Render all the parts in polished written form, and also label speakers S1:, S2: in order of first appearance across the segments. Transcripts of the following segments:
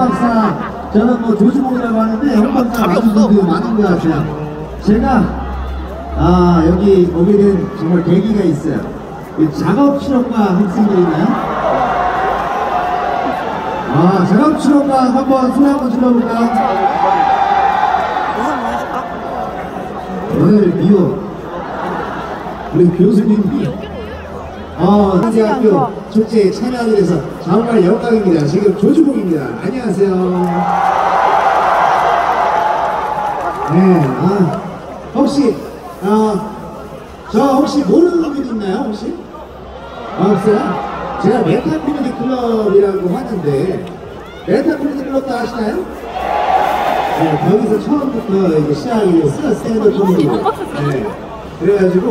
S1: 박사, 저는 뭐 조주봉이라고 하는데 홍박사 많은 분들이 많은 것 같아요. 제가 여기 오게 된 정말 계기가 있어요. 작업실험과 학생들 있나요? 작업실험과 한번 소리 한번 질러볼까요? 오늘 미호 우리 교수님이 한대학교 축제에 참여하게 돼서 정말 영광입니다. 지금 조주봉입니다. 안녕하세요. 네, 혹시 저 혹시 모르는 분 있나요? 혹시? 없어요? 제가 메타 코미디 클럽이라고 하는데 메타 코미디 클럽도 아시나요? 네, 거기서 처음부터 이제 시작이 됐어요. 스탠드업 코미디. 네, 그래가지고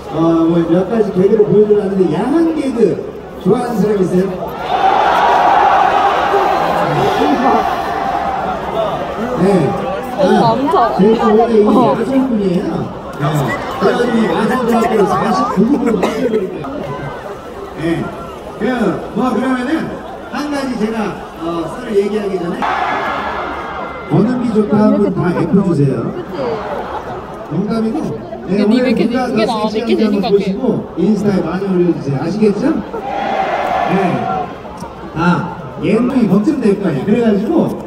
S1: 뭐 몇 가지 개그를 보여주려는데 야한 개그 좋아하는 사람 있어요? 네. 제가 원래 이 야성분이에요. 그래가지고 야성대학교 49급으로 만들어버릴게요. 네. 그러면은 한 가지 제가 썰을 얘기하기 전에 보는 게 좋다 한 분 다 F 주세요. 농담이고. 네, 오늘 누가 더 섹시한지 한번 보시고 인스타에 많이 올려주세요. 아시겠죠? 네. 얘는 걱정될 거 아니야. 그래가지고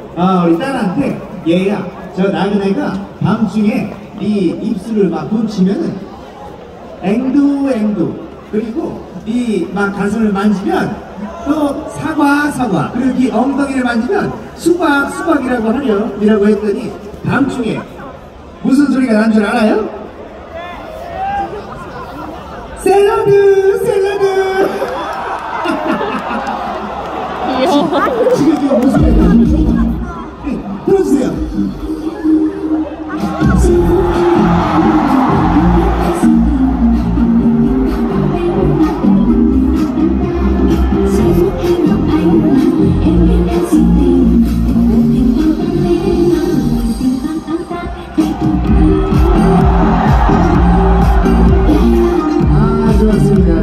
S1: 우리 딸한테 얘야 저 나그네가 밤중에 네 입술을 막 훔치면은 앵두 그리고 네 막 가슴을 만지면 또 사과 그리고 네 엉덩이를 만지면 수박이라고 하려고 했더니 밤중에 무슨 소리가 난 줄 알아요? 샐러드 지금 무슨 소리야? 들어주세요.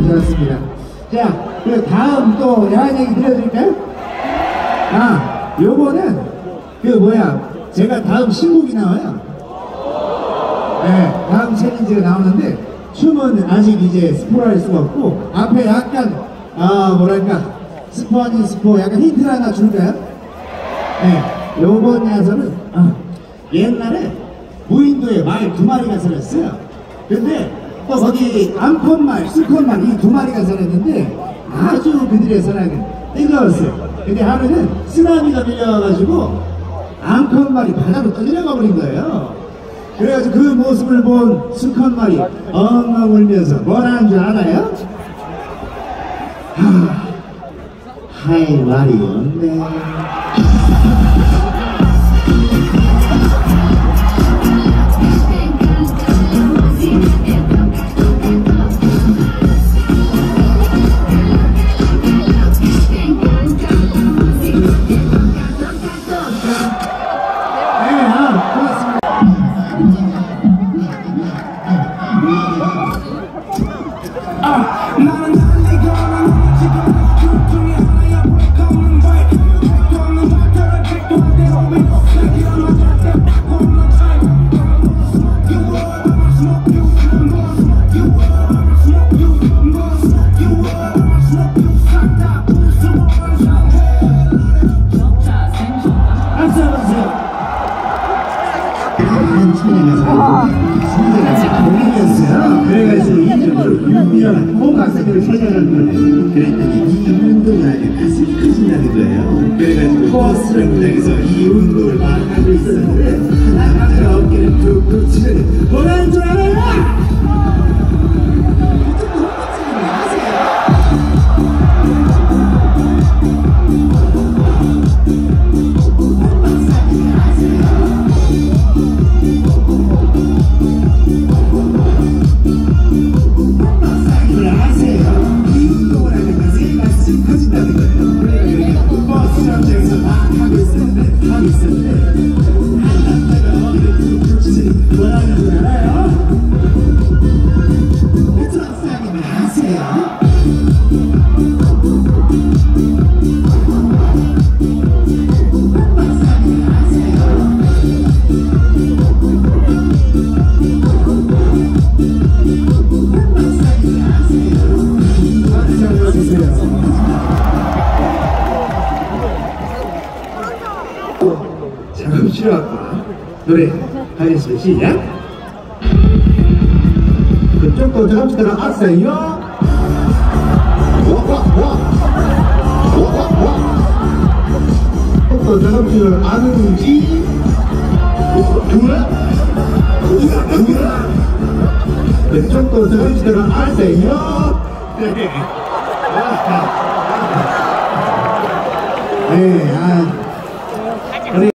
S1: 좋았습니다. 자, 그리고 다음 또 야한 얘기 들려드릴까요? 요거는 제가 다음 신곡이 나와요. 네, 다음 챌린지가 나오는데 춤은 아직 이제 스포할 수가 없고 앞에 약간 뭐랄까 스포 아닌 스포 약간 힌트를 하나 줄까요? 네, 요번 야설은 옛날에 무인도에 말 2마리가 살았어요. 근데 또 거기 암컷말, 수컷말 이 2마리가 살았는데 아주 그들의 사랑은 뜨거웠어요. 근데 하루는 쓰나미가 밀려와가지고 암컷말이 바다로 떠내려가 버린 거예요. 그래가지고 그 모습을 본 수컷말이 엉엉 울면서 뭐라는 줄 알아요? 할 말이 없네. 그래가지고 이쪽으로 유명한 홍학생들을 찾아갔거든요. 그랬더니 이 운동을 하면 가슴이 커진다는 거예요. 그래가지고 버스를 부탁해서 이 운동을 막 하고 있었는데 남자가 어깨를 툭툭 치더니 뭐라는 줄 알아요? 작업실학과 노래 하겠습니다. 시작. 그쪽도 작업실로 왔어요. 또 작업실을 아는지 그쪽도 작업실을 아세요. 네,